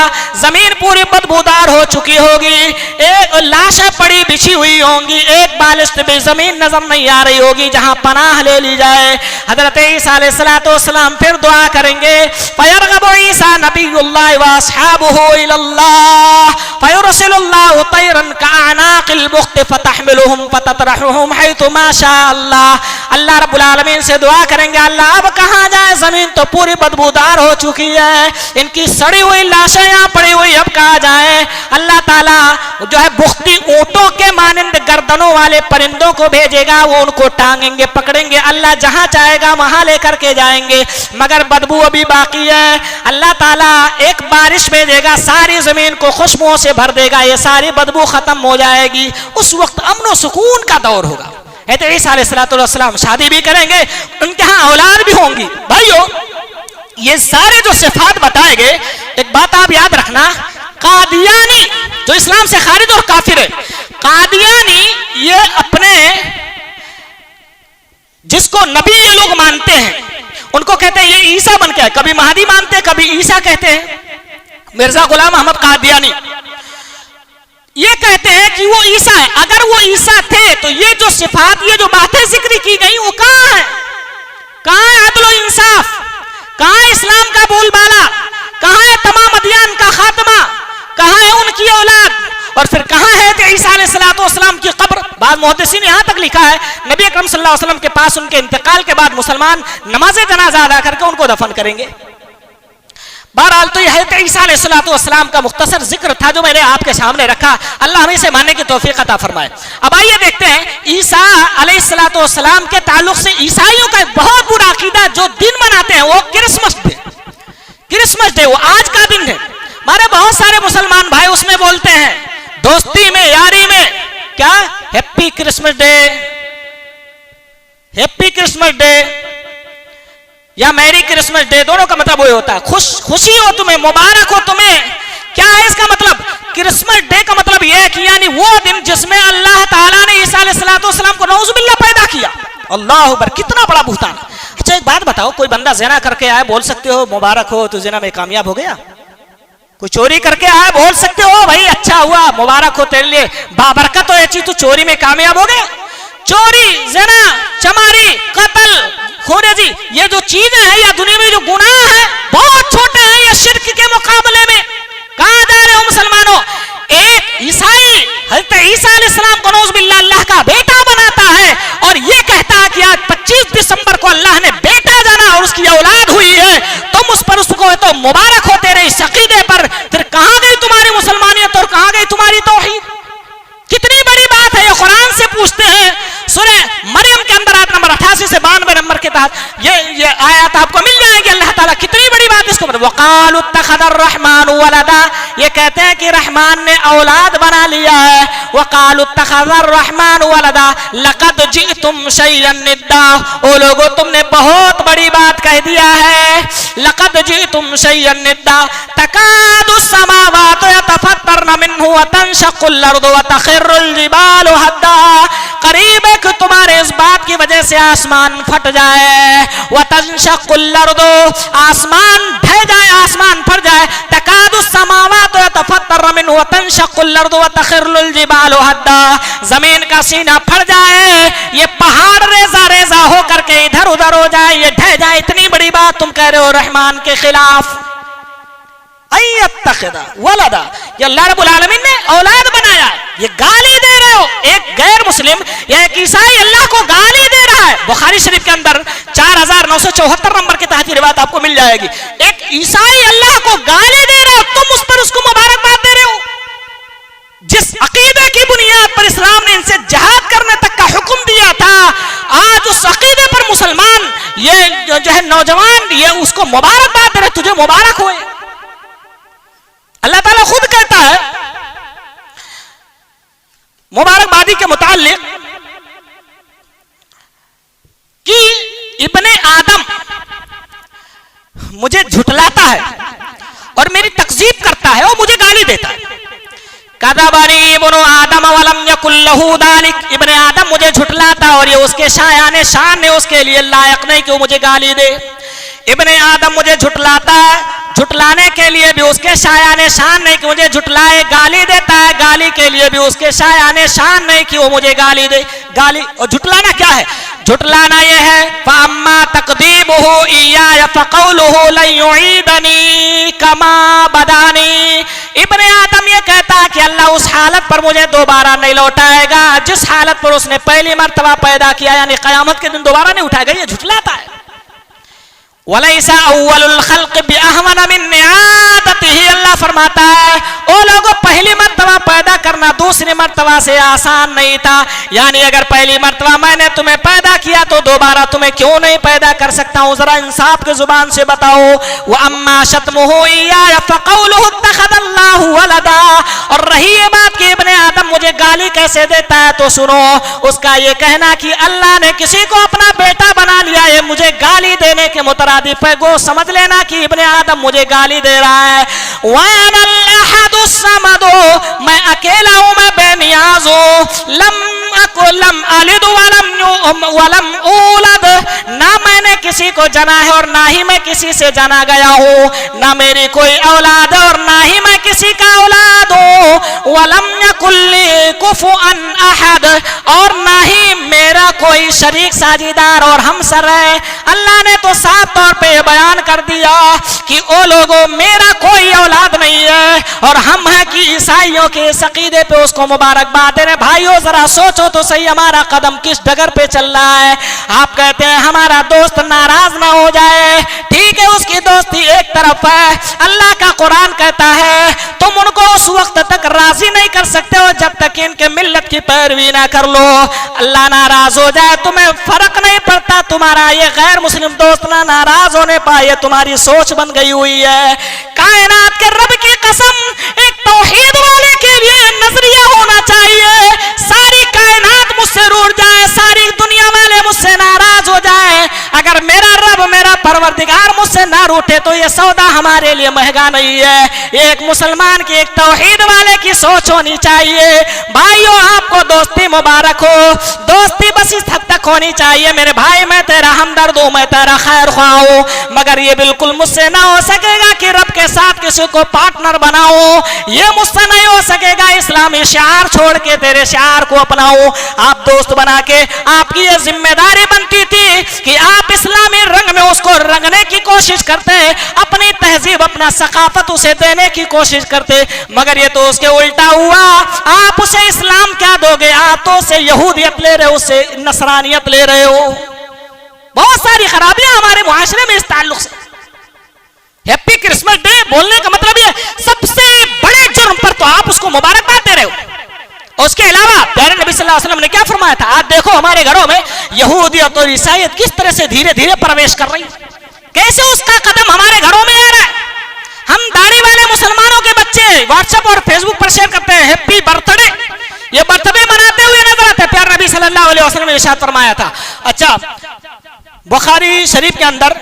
زمین پوری بدبودار ہو چکی ہوگی, ایک لاشیں پڑی بچھی ہوئی ہوں گی, ایک بالشت بھی زمین نظر نہیں آ رہی ہوگی جہاں پناہ لے لی جائے. حضرت عیسیٰ علیہ السلام پھر دعا کریں گے فیرغب عیسیٰ نبی اللہ واصحابہ الی اللہ فیرسل اللہ طیرا کاعناق البخت فتحملہم فتطرحہم حیث ما شاء اللہ. اللہ رب العالمین سے دعا کریں گے اللہ اب کہاں جائے, زمین تو پوری بدبودار ہو چکی ہے, ان کی سڑی ہوئی لاشیں یہاں پڑی ہوئی, اب کہاں جائیں. اللہ تعالیٰ جو ہے بختی اونٹوں کے مانند گردنوں والے پرندوں کو بھیجے گا, وہ ان کو ٹانگیں گے, پکڑیں گے, اللہ جہاں چاہے گا وہاں لے کر کے جائیں گے, مگر بدبو ابھی باقی ہے. اللہ تعالیٰ ایک بارش بھیجے گا, ساری زمین کو خوشبوؤں سے بھر دے گا, یہ ساری بدبو ختم ہو جائے گی. اس وقت امن و سکون کا دور ہوگا. عیسیٰ علیہ السلام شادی بھی کریں گے, ان کے ہاں اولاد بھی ہوں گی. بھائیو یہ سارے جو صفات بتائے گئے, ایک بات آپ یاد رکھنا, قادیانی جو اسلام سے خارج اور کافر ہے, قادیانی یہ اپنے جس کو نبی یہ لوگ مانتے ہیں ان کو کہتے ہیں یہ عیسیٰ بن کے ہے, کبھی مہدی مانتے ہیں کبھی عیسیٰ کہتے ہیں. مرزا غلام احمد قادیانی یہ کہتے ہیں کہ وہ عیسیٰ ہے. اگر وہ عیسیٰ تھے تو یہ جو صفات, یہ جو باتیں ذکر کی گئی وہ کہاں ہے؟ کہاں ہے عدل و انصاف؟ کہاں ہے اسلام کا بول بالا؟ کہاں ہے تمام ادیان کا خاتمہ؟ کہاں ہے ان کی اولاد؟ اور پھر کہاں ہے کہ عیسیٰ علیہ السلام کی قبر؟ بعض محدثین یہاں تک لکھا ہے نبی اکرم صلی اللہ علیہ وسلم کے پاس ان کے انتقال کے بعد مسلمان نماز جنازہ ادا کر کے ان کو دفن کریں گے. بہرحال تو یہ حضرت عیسیٰ علیہ السلام کا مختصر ذکر تھا جو میں نے آپ کے سامنے رکھا. اللہ ہمیں اسے ماننے کی توفیق عطا فرمائے. اب آئیے دیکھتے ہیں عیسیٰ علیہ السلام کے تعلق سے عیسائیوں کا ایک بہت بڑا عقیدہ جو دن مناتے ہیں وہ کرسمس ڈے. کرسمس ڈے وہ آج کا دن ہے. ہمارے بہت سارے مسلمان بھائی اس میں بولتے ہیں دوستی میں یاری میں کیا happy Christmas day, happy Christmas day یا میری کرسمس ڈے, دونوں کا مطلب وہی ہوتا ہے خوشی ہو تمہیں, مبارک ہو تمہیں. کیا ہے اس کا مطلب؟ کرسمس ڈے کا مطلب یہ ہے کہ یعنی وہ دن جس میں اللہ تعالیٰ نے عیسیٰ علیہ السلام کو نعوذ باللہ پیدا کیا. اللہ اکبر, کتنا بڑا بہتان. اچھا ایک بات بتاؤ, کوئی بندہ زنا کر کے آئے بول سکتے ہو مبارک ہو تو زنا میں کامیاب ہو گیا؟ کوئی چوری کر کے آئے بول سکتے ہو بھائی اچھا ہوا مبارک ہو تیرے لیے بابرکت ہو یہ چیز, تو چوری میں کامیاب ہو گیا؟ چوری, زنا, چماری, قتل, خورزی, یہ جو چیزیں ہیں یا دنیا میں جو گناہ ہیں بہت چھوٹے ہیں یہ شرک کے مقابلے میں. کہاں جا رہے ہو مسلمانوں؟ ایک عیسائی حضرت عیسیٰ علیہ السلام کو نعوذ باللہ اللہ کا بیٹا بناتا ہے اور یہ کہتا ہے کہ آج 25 دسمبر کو اللہ نے بیٹا جانا اور اس کی اولاد ہوئی ہے, تم اس پر اس کو تو مبارک ہو تیرے اس عقیدے پر. پھر کہاں گئی تمہاری مسلمانیت اور کہاں گئی تمہاری توحید؟ کتنی بڑی بات ہے. یہ قرآن سے پوچھتے ہیں, سورہ مریم کے اندر آیت نمبر 88 سے 92 نمبر کے تحت یہ آیات آپ کو مل جائیں گی. اللہ تعالیٰ کتنی بڑی بات اس کو بتا. وَقَالُوا اتَّخَذَ الرَّحْمَنُ وَلَدًا, یہ کہتے ہیں کہ رحمان نے اولاد بنا لیا ہے. وَقَالُوا اتَّخَذَ الرَّحْمَنُ وَلَدًا لَقَدْ جِئْتُمْ شَيْئًا نِدًّا, او لوگو تم نے بہت بڑی بات کہہ دیا ہے. لَقَدْ جِئْتُمْ شَيْئًا نِدًّا تَكَادُ السَّمَاوَاتُ يَتَفَطَّرْنَ مِنْهُ وَتَنشَقُّ الْأَرْضُ وَتَخِرُّ الْجِبَالُ هَدًّا, قریب ہے کہ تمہارے اس بات کی وجہ سے آسمان پھٹ جائے. وَتَنشَقُّ الْأَرْضُ, آسمان ڈھہ جائے, آسمان پھٹ جائے. تَكَادُ السَّمَاوَاتُ يَتَفَطَّرْنَ مِنْهُ وَتَنشَقُّ الْأَرْضُ وَتَخِرُّ الْجِبَالُ هَدًّا, زمین کا سینہ پھٹ جائے, یہ پہاڑ ریزہ ریزہ ہو کر کے ادھر ادھر ہو جائے, یہ ڈھہ جائے. اتنی بڑی بات تم کہہ رہے ہو رحمان کے خلاف. ایتخذا ولدا, یہ اللہ رب العالمین نے اولاد بنایا, یہ گالی دے رہے ہو. ایک غیر مسلم یا ایک عیسائی اللہ کو گالی دے رہا ہے. بخاری شریف کے اندر 4974 نمبر کی تحت روایت آپ کو مل جائے گی. ایک عیسائی اللہ کو گالی دے رہا ہے، تم اس پر اس کو مبارکباد دے رہے ہو. جس عقیدے کی بنیاد پر اسلام نے ان سے جہاد کرنے تک کا حکم دیا تھا، آج اس عقیدے پر مسلمان یہ جو ہے نوجوان یہ اس کو مبارکباد دے رہے، تجھے مبارک ہوئے. اللہ تعالیٰ خود کہتا ہے مبارکبادی کے متعلق کہ ابن آدم مجھے جھٹلاتا ہے اور میری تکذیب کرتا ہے اور مجھے گالی دیتا ہے. کذبنی ابن آدم ولم یکن لہ ذلک، ابن آدم مجھے جھٹلاتا اور یہ اس کے شایان شان نے اس کے لیے لائق نہیں کہ وہ مجھے گالی دے. ابن آدم مجھے جھٹلاتا ہے، جھٹلانے کے لیے بھی اس کے شایان شان نہیں کہ مجھے جھٹلائے. گالی دیتا ہے، گالی کے لیے بھی اس کے شایان شان نہیں کہ وہ مجھے گالی دے. گالی اور جھٹلانا کیا ہے؟ جھٹلانا یہ ہے فَأَمَّا تَقْدِيبُهُ إِيَّايَ فَقَوْلُهُ لَن يُعِيدَنِي كَمَا بَدَانِي. ابن آدم یہ کہتا ہے کہ اللہ اس حالت پر مجھے دوبارہ نہیں لوٹائے گا جس حالت پر اس نے پہلی مرتبہ پیدا کیا، یعنی قیامت کے دن دوبارہ نہیں اٹھائے گا. یہ جھٹلاتا ہے. وَلَيْسَ أَوَّلُ الْخَلْقِ بِأَهْوَنَ مِنْ إِعَادَتِهِ، اللہ فرماتا ہے او لوگوں پہلی مرتبہ پیدا کرنا دوسری مرتبہ سے آسان نہیں تھا. یعنی اگر پہلی مرتبہ میں نے تمہیں پیدا کیا تو دوبارہ تمہیں کیوں نہیں پیدا کر سکتا ہوں؟ ذرا انصاف کے زبان سے بتاؤ. وَأَمَّا شَتْمُهُ إِيَّايَ فَقَوْلُهُ اتَّخَذَ اللَّهُ وَلَدًا، اور رہی یہ بات کہ ابن آدم مجھے گالی کیسے دیتا ہے تو سنو اس کا یہ کہنا کہ اللہ نے کسی کو اپنا بیٹا بنا لیا ہے مجھے گالی دینے کے مترادف ہے. گو سمجھ لینا کہ ابن آدم مجھے گالی دے رہا ہے. وَأَنَا الْأَحَدُ الصَّمَدُ، میں اکیلا ہوں، میں بے نیاز ہوں. لم ألد ولم أولد، نہ میں نے کسی کو جنا ہے اور نہ ہی میں کسی سے جنا گیا ہوں. نہ میری کوئی اولاد ہے اور نہ ہی میں کسی کا اولاد ہوں. وَلَمْ يَكُنْ لِي كُفُوًا أَحَدٌ، اور نہ ہی میرا کوئی شریک ساجیدار اور ہمسر ہے. اللہ نے تو صاف طور پہ یہ بیان کر دیا کہ او لوگوں میرا کوئی اولاد نہیں ہے اور ہم ہیں کہ عیسائیوں کے اس عقیدے پہ اس کو مبارکباد دے رہے. بھائیو ذرا سوچو تو صحیح ہمارا قدم کس ڈگر پہ چل رہا ہے. آپ کہتے ہیں ہمارا دوست ناراض نہ ہو جائے، ٹھیک ہے اس کی دوستی ایک طرف ہے. اللہ کا قرآن کہتا ہے تم ان کو اس وقت تک راضی نہیں کر سکتے ہو جب تک ان کے ملت کی پیروی نہ کر لو. اللہ ناراض ہو جائے تمہیں فرق نہیں پڑتا، تمہارا یہ غیر مسلم دوست نہ ناراض ہونے پائے، تمہاری سوچ بن گئی ہوئی ہے. کائنات کے رب کی قسم ایک توحید والے کے لیے نظریہ ہونا چاہیے. ساری کائنات مجھ سے روٹ جائے، ساری دنیا والے مجھ سے ناراض ہو جائے، اگر میرا رب میرا پروردگار مجھ سے نہ روٹے تو یہ سودا ہمارے لیے مہنگا نہیں ہے. ایک مسلمان کی ایک توحید والے کی سوچ ہونی چاہیے. بھائیو آپ کو دوستی مبارک ہو، دوستی بس اس حد تک ہونی چاہیے میرے بھائی میں تیرا ہمدرد ہوں، میں تیرا خیر خواہ ہوں، مگر یہ بالکل مجھ سے نہ ہو سکے گا کہ رب کے ساتھ کسی کو پارٹنر بناؤں. یہ مجھ سے نہیں ہو سکے گا اسلامی شعار چھوڑ کے تیرے شعار کو اپناؤں. آپ دوست بنا کے آپ کی یہ ذمہ داری بنتی تھی کہ آپ اسلامی رنگ میں اس کو رنگنے کی کوشش کرتے، اپنی تہذیب اپنا ثقافت اسے دینے کی کوشش کرتے، مگر یہ تو اس کے الٹا ہوا. آپ اسے اسلام کیا دو گے؟ آپ تو اسے یہودیت لے رہے ہو، اسے نصرانیت لے رہے ہو. بہت ساری خرابیاں ہمارے معاشرے میں اس تعلق سے. ہیپی کرسمس ڈے بولنے کا مطلب یہ سب سے بڑے جرم پر تو آپ اس کو مبارکباد دے رہے ہو. اس کے علاوہ پیارے نبی صلی اللہ علیہ وسلم نے کیا فرمایا تھا؟ آج دیکھو ہمارے گھروں میں یہودیت اور عیسائیت کس طرح سے دھیرے دھیرے پرویش کر رہی ہے، کیسے اس کا قدم ہمارے گھروں میں آ رہا ہے. ہم داڑھی والے مسلمانوں کے بچے واٹس ایپ اور فیس بک پر شیئر کرتے ہیں ہیپی برتھ ڈے، یہ برتھ ڈے مناتے ہوئے نظر آتے ہیں. پیارے نبی صلی اللہ علیہ وسلم نے ارشاد فرمایا تھا. اچھا بخاری شریف کے اندر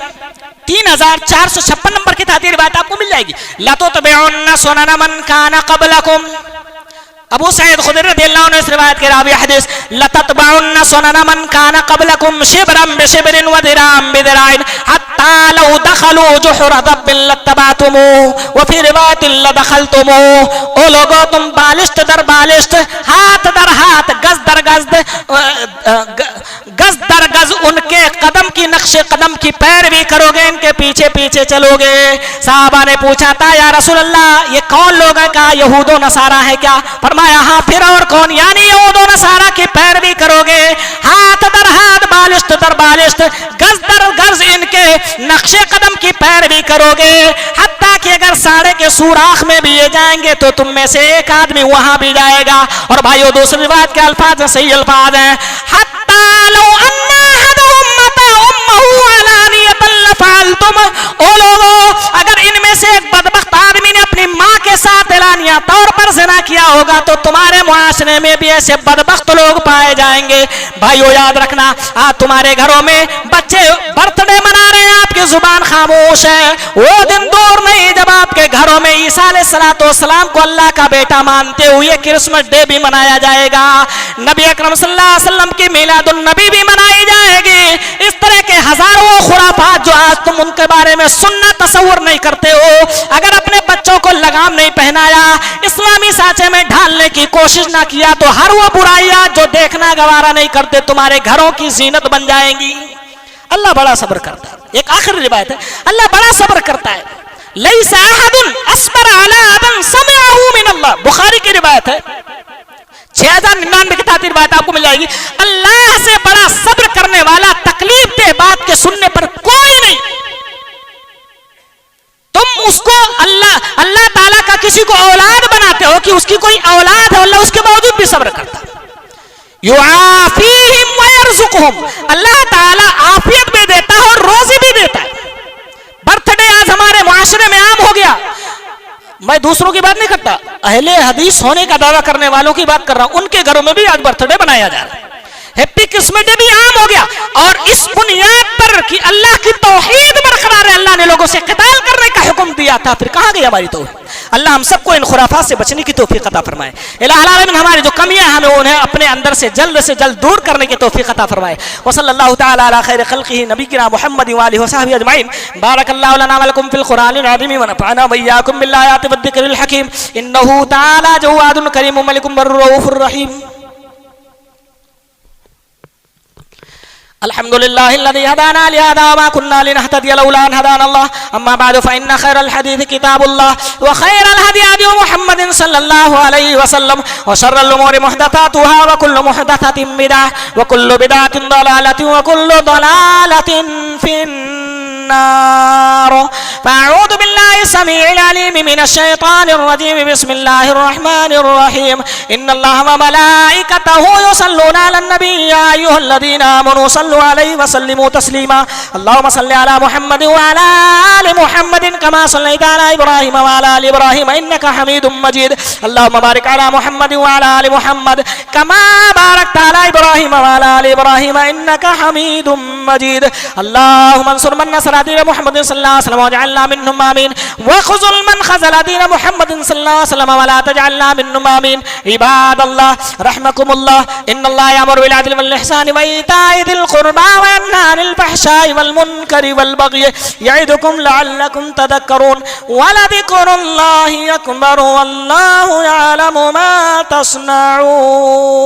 3456 نمبر کی تحدید روایت آپ کو مل جائے گی. لَتُتْبِعُنَّ سُنَنَ مَنْ كَانَ قَبْلَكُمْ، ابو سعید خدری رضی اللہ عنہ اس روایت کے راوی حدیث لَتَتْبَعُنَّ سُنَنَ مَنْ كَانَ قَبْلَكُمْ شِبْرًا بِشِبْرٍ وَذِرَاعًا بِذِرَاعٍ حَتَّى لَوْ دَخَلُوا جُحُرَ ضَبٍّ لَاتَّبَعْتُمُوهُ وَفِي رِوَايَةٍ لَدَخَلْتُمُوهُ. او لوگوں تم بالشت در بالشت، ہاتھ در ہاتھ، گز در گز، گز در گز ان کے قدم کی نقش قدم کی پیروی کرو گے، ان کے پیچھے پیچھے چلو گے. صحابہ نے پوچھا تھا یا رسول اللہ یہ کون لوگ ہیں؟ کہا یہود و نصارہ ہے. کیا فرمایا؟ ہاں پھر اور کون؟ یعنی یہود و نصارہ کی پیروی کرو گے، ہاتھ در ہاتھ، بالشت در بالشت، گز در گز نقش قدم کی پیروی کرو گے، حتیٰ کہ اگر ساڑھے کے سوراخ میں بھی یہ جائیں گے تو تم میں سے ایک آدمی وہاں بھی جائے گا۔ اور بھائیو دوسری روایت کے الفاظ صحیح الفاظ ہیں، حتیٰ لو ان احدهم مطع امه علانیۃ لفعلتم، او لوگو اگر ان میں سے ایک بدبخت آدمی نے اپنی ماں کے ساتھ اعلانیہ طور پر زنا کیا ہوگا تو تمہارے معاشرے میں بھی ایسے بدبخت لوگ پائے جائیں گے۔ بھائیو یاد رکھنا، آج تمہارے گھروں میں بچے برتھ ڈے منا رہے ہیں، آپ کی زبان خاموش ہے، وہ دن دور نہیں جب آپ کے گھروں میں عیسیٰ علیہ السلام کو اللہ کا بیٹا مانتے ہوئے کرسمس ڈے بھی منایا جائے گا، نبی اکرم صلی اللہ علیہ وسلم کی میلاد النبی بھی منائی جائے گی۔ اس طرح کے ہزاروں خرافات جو آج تم ان کے بارے میں سننا تصور نہیں کرتے ہو، اگر اپنے بچوں کو لگام نہیں پہنایا، اسلامی سانچے میں ڈھالنے کی کوشش نہ کیا تو ہر وہ برائیاں جو دیکھنا گوارا نہیں کرتے تمہارے گھروں کی زینت بن جائیں گی۔ اللہ بڑا صبر کرتا ہے۔ ایک آخری روایت ہے، اللہ بڑا صبر کرتا ہے، لیس احد اصبر علی اذى سمعه من اللہ، بخاری کی روایت ہے، 6099 کی تعداد روایت آپ کو مل جائے گی، اللہ سے بڑا صبر کرنے والا تکلیف دہ بات کے سننے پر کوئی نہیں۔ تم اس کو اللہ تعالیٰ کا کسی کو اولاد بناتے ہو کہ اس کی کوئی اولاد ہے، اللہ اس کے باوجود بھی صبر کرتا ہے۔ یعافیہم ویرزقہم، اللہ تعالیٰ عافیت بھی دیتا ہے اور روزی بھی دیتا ہے۔ برتھ ڈے آج ہمارے معاشرے میں عام ہو گیا، میں دوسروں کی بات نہیں کرتا، اہل حدیث ہونے کا دعویٰ کرنے والوں کی بات کر رہا ہوں، ان کے گھروں میں بھی آج برتھ ڈے بنایا جا رہا ہے، ہیپی کرسمس ڈے بھی عام ہو گیا، اور اس بنیاد پر کہ اللہ کی توحید برقرار ہے، اللہ نے لوگوں سے قتال کرنے کا حکم دیا تھا، پھر کہاں گئی ہماری توحید؟ اللہ ہم سب کو ان خرافات سے بچنے کی توفیق عطا فرمائے۔ الہ العالمین ہماری جو کمیاں ہیں ہمیں انہیں اپنے اندر سے جلد دور کرنے کی توفیق عطا فرمائے۔ وصلی اللہ تعالی علی خیر خلقہ نبینا محمد وآلہ وصحبہ اجمعین۔ بارک اللہ لنا ولکم فی القرآن العظیم ونفعنا وإیاکم بالآیات والذکر الحکیم، انہ تعالی جواد کریم ملک بر رؤوف الرحیم۔ الحمد لله الذي هدانا لهذا وما كنا لنهتدي لولا أن هدانا الله، أما بعد فإن خير الحديث كتاب الله وخير الهدي هدي محمد صلى الله عليه وسلم، وشر الأمور محدثاتها وكل محدثة بدعة وكل بدعة ضلالة وكل ضلالة في النار۔ فأعوذ بالله السميع العليم من الشيطان الرجيم، بسم الله الرحمن الرحيم، إن الله وملائكته يصلون على النبي يا أيها الذين آمنوا صلوا عليه وسلموا تسليما، اللهم صل على محمد وعلى آل محمد كما صليت على إبراهيم وعلى آل إبراهيم إنك حميد مجيد، اللهم بارك على محمد وعلى آل محمد كما باركت على إبراهيم وعلى آل إبراهيم إنك حميد مجيد، اللهم انصر من نصر دين محمد صلى الله عليه وسلم واجعلنا منهم آمين، وخذل من خذل دين محمد صلى الله عليه وسلم ولا تجعلنا منهم آمين۔ عباد الله رحمكم الله، إن الله يأمر بالعدل والإحسان وإيتاء ذي القربى وينهى عن الفحشاء والمنكر والبغي يعظكم لعلكم تذكرون، ولذكر الله أكبر والله يعلم ما تصنعون۔